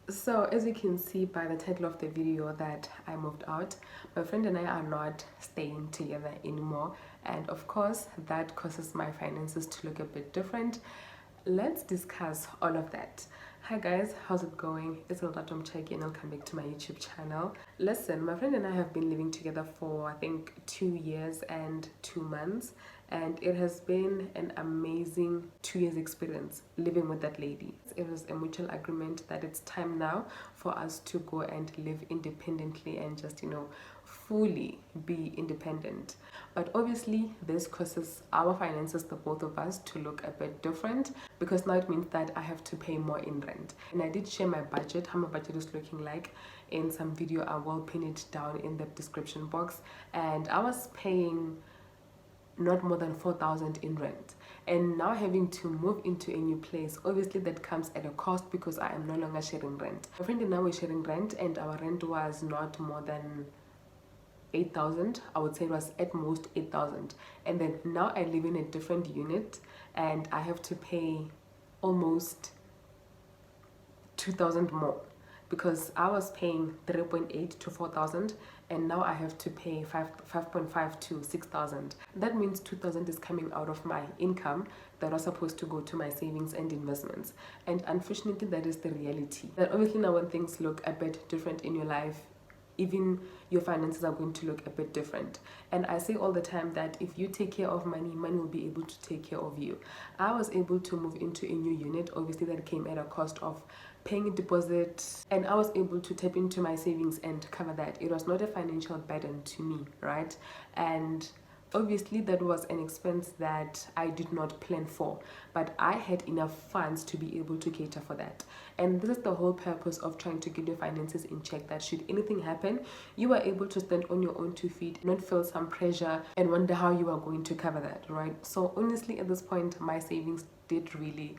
So as you can see by the title of the video that I moved out, my friend and I are not staying together anymore, and of course that causes my finances to look a bit different. Let's discuss all of that. Hi guys, how's it going? It's Tom Cheki and welcome back to my YouTube channel. Listen, my friend and I have been living together for I think 2 years and 2 months, and it has been an amazing 2 years experience living with that lady. It was a mutual agreement that it's time now for us to go and live independently and just fully be independent. But obviously this causes our finances, the both of us, to look a bit different, because now it means that I have to pay more in rent. And I did share my budget, how my budget is looking like, in some video. I will pin it down in the description box. And I was paying not more than 4,000 in rent, and now having to move into a new place, obviously that comes at a cost because I am no longer sharing rent. My friend and I were sharing rent, and our rent was not more than 8,000. I would say it was at most 8,000, and then now I live in a different unit and I have to pay almost 2,000 more, because I was paying 3.8 to 4,000, and now I have to pay 5.5 to 6,000. That means 2,000 is coming out of my income that was supposed to go to my savings and investments. And unfortunately, that is the reality. That obviously now when things look a bit different in your life, even your finances are going to look a bit different. And I say all the time that if you take care of money, money will be able to take care of you. I was able to move into a new unit. Obviously that came at a cost of paying a deposit, and I was able to tap into my savings and cover that. It was not a financial burden to me, right? And obviously that was an expense that I did not plan for, but I had enough funds to be able to cater for that. And this is the whole purpose of trying to get your finances in check, that should anything happen, you are able to stand on your own 2 feet, not feel some pressure and wonder how you are going to cover that, right? So honestly, at this point, my savings did really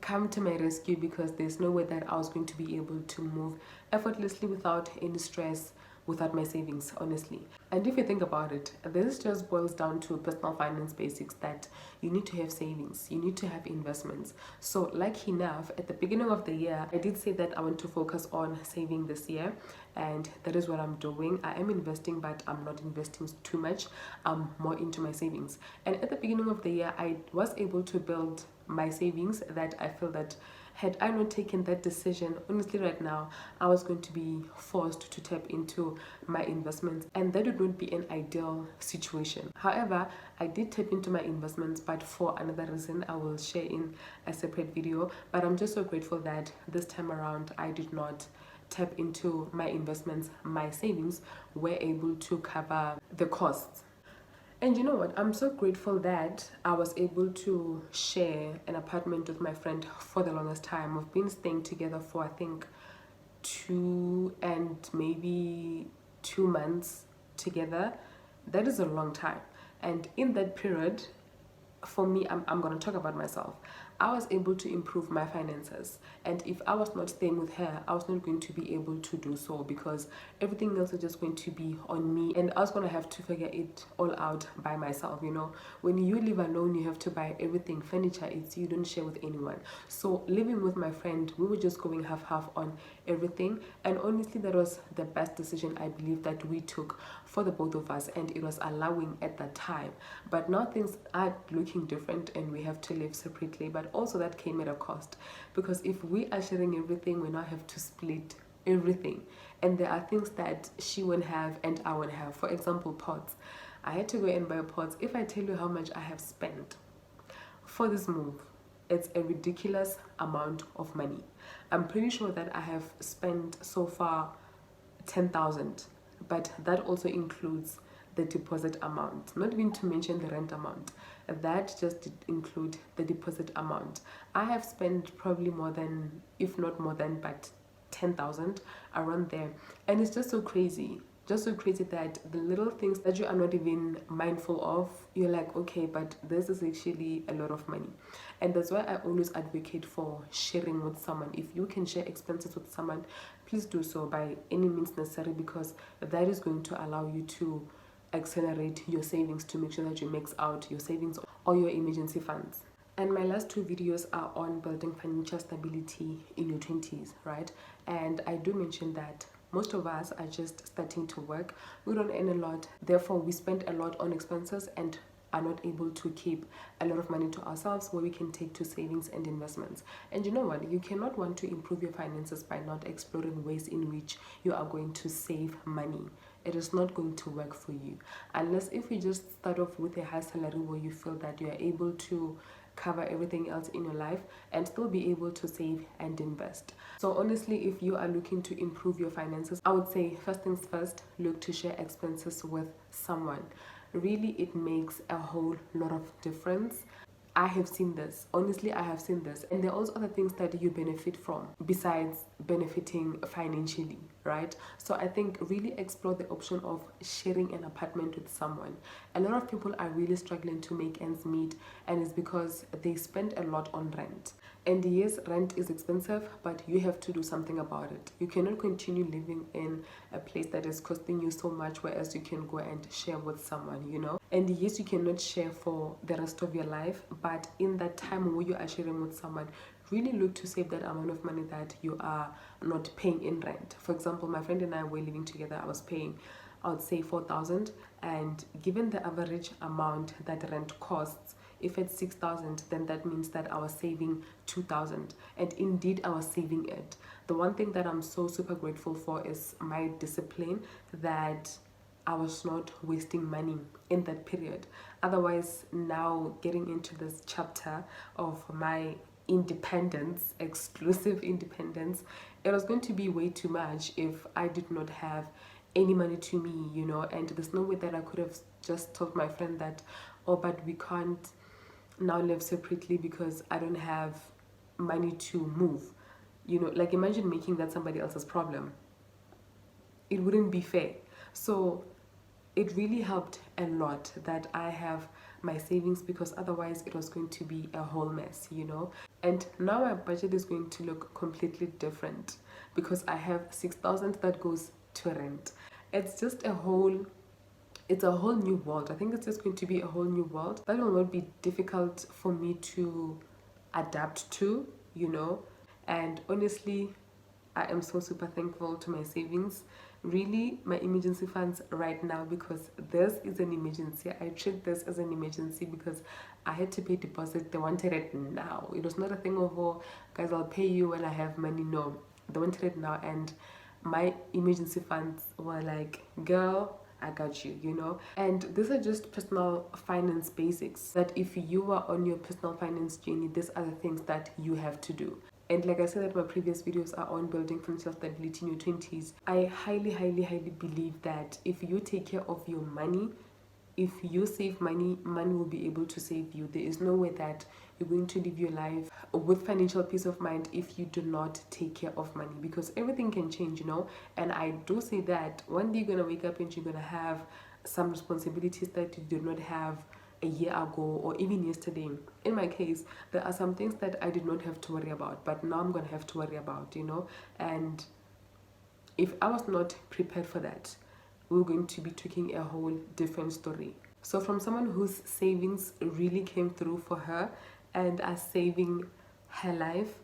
come to my rescue, because there's no way that I was going to be able to move effortlessly without any stress, without my savings, honestly. And if you think about it, this just boils down to personal finance basics, that you need to have savings, you need to have investments. So lucky enough, at the beginning of the year, I did say that I want to focus on saving this year, and that is what I'm doing. I am investing, but I'm not investing too much. I'm more into my savings. And at the beginning of the year, I was able to build my savings that I feel that had I not taken that decision, honestly right now I was going to be forced to tap into my investments, and that would not be an ideal situation. However, I did tap into my investments, but for another reason I will share in a separate video. But I'm just so grateful that this time around I did not tap into my investments. My savings were able to cover the costs. And you know what? I'm so grateful that I was able to share an apartment with my friend for the longest time. We've been staying together for I think 2 months together. That is a long time. And in that period, for me, I'm going to talk about myself. I was able to improve my finances, and if I was not staying with her, I was not going to be able to do so, because everything else is just going to be on me, and I was going to have to figure it all out by myself. When you live alone, you have to buy everything. Furniture, you don't share with anyone. So living with my friend, we were just going half on everything, and honestly that was the best decision I believe that we took for the both of us, and it was allowing at that time. But now things are looking different and we have to live separately, but also that came at a cost, because if we are sharing everything, we now have to split everything, and there are things that she won't have and I won't have. For example, pots. I had to go and buy pots. If I tell you how much I have spent for this move, it's a ridiculous amount of money. I'm pretty sure that I have spent so far 10,000, but that also includes the deposit amount, not even to mention the rent amount. That just did include the deposit amount. I have spent probably more than, if not more than, but 10,000 around there. And it's just so crazy that the little things that you are not even mindful of, you're like, okay, but this is actually a lot of money. And that's why I always advocate for sharing with someone. If you can share expenses with someone, please do so by any means necessary, because that is going to allow you to accelerate your savings, to make sure that you max out your savings or your emergency funds. And my last two videos are on building financial stability in your 20s, right? And I do mention that most of us are just starting to work. We don't earn a lot, therefore we spend a lot on expenses and are not able to keep a lot of money to ourselves where we can take to savings and investments. And you know what? You cannot want to improve your finances by not exploring ways in which you are going to save money. It is not going to work for you unless if you just start off with a high salary where you feel that you are able to cover everything else in your life and still be able to save and invest. So honestly, if you are looking to improve your finances, I would say first things first, look to share expenses with someone. Really, it makes a whole lot of difference. I have seen this. Honestly, I have seen this. And there are also other things that you benefit from besides benefiting financially, right? So I think really explore the option of sharing an apartment with someone. A lot of people are really struggling to make ends meet, and it's because they spend a lot on rent. And yes, rent is expensive, but you have to do something about it. You cannot continue living in a place that is costing you so much, whereas you can go and share with someone, you know. And yes, you cannot share for the rest of your life, but in that time where you are sharing with someone, really look to save that amount of money that you are not paying in rent. For example, my friend and I were living together. I was paying, I would say 4,000, and given the average amount that rent costs, if it's 6,000, then that means that I was saving 2,000, and indeed I was saving it. The one thing that I'm so super grateful for is my discipline, that I was not wasting money in that period. Otherwise, now getting into this chapter of my independence, exclusive independence, it was going to be way too much if I did not have any money to me, you know. And there's no way that I could have just told my friend that, oh, but we can't now live separately because I don't have money to move. You know, like imagine making that somebody else's problem. It wouldn't be fair. So it really helped a lot that I have my savings, because otherwise it was going to be a whole mess, you know. And now my budget is going to look completely different because I have 6,000 that goes to rent. It's just it's a whole new world. I think it's just going to be a whole new world that will not be difficult for me to adapt to, you know. And honestly, I am so super thankful to my savings, really my emergency funds right now, because this is an emergency. I treat this as an emergency because I had to pay deposit. They wanted it now. It was not a thing of, oh guys, I'll pay you when I have money. No, they wanted it now, and my emergency funds were like, girl, I got you, you know. And these are just personal finance basics that if you are on your personal finance journey, these are the things that you have to do. And like I said, that my previous videos are on building financial stability in your 20s. I highly, highly, highly believe that if you take care of your money, if you save money, money will be able to save you. There is no way that you're going to live your life with financial peace of mind if you do not take care of money, because everything can change, you know. And I do say that one day you're going to wake up and you're going to have some responsibilities that you did not have a year ago or even yesterday. In my case, there are some things that I did not have to worry about, but now I'm going to have to worry about, you know. And if I was not prepared for that, we're going to be talking a whole different story. So from someone whose savings really came through for her and are saving her life,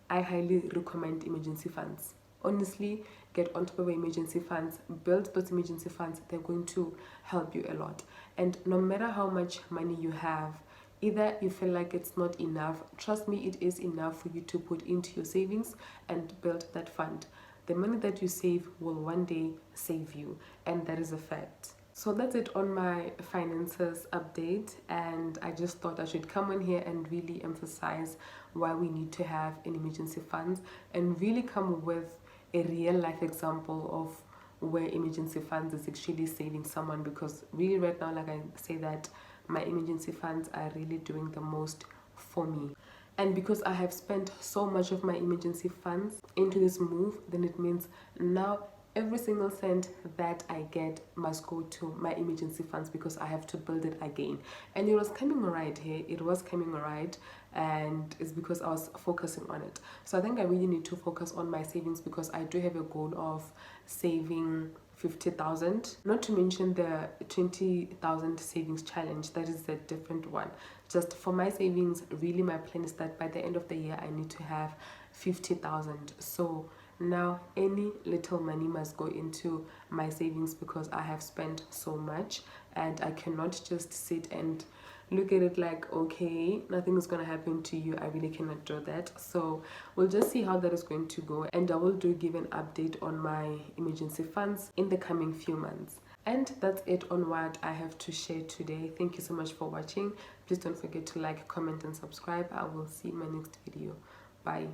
I highly recommend emergency funds. Honestly, get on top of emergency funds, build those emergency funds. They're going to help you a lot. And no matter how much money you have, either you feel like it's not enough, trust me, it is enough for you to put into your savings and build that fund. The money that you save will one day save you, and that is a fact. So that's it on my finances update, and I just thought I should come on here and really emphasize why we need to have an emergency fund and really come with a real life example of where emergency funds is actually saving someone, because really right now, like I say, that my emergency funds are really doing the most for me. And because I have spent so much of my emergency funds into this move, then it means now every single cent that I get must go to my emergency funds, because I have to build it again. And it was coming alright here. It was coming alright, and it's because I was focusing on it. So I think I really need to focus on my savings, because I do have a goal of saving 50,000, not to mention the 20,000 savings challenge. That is a different one. just for my savings. Really, my plan is that by the end of the year I need to have 50,000. So now any little money must go into my savings because I have spent so much, and I cannot just sit and look at it like, okay, nothing is going to happen to you. I really cannot do that. So we'll just see how that is going to go, and I will give an update on my emergency funds in the coming few months. And that's it on what I have to share today. Thank you so much for watching. Please don't forget to like, comment, and subscribe. I will see you in my next video. Bye.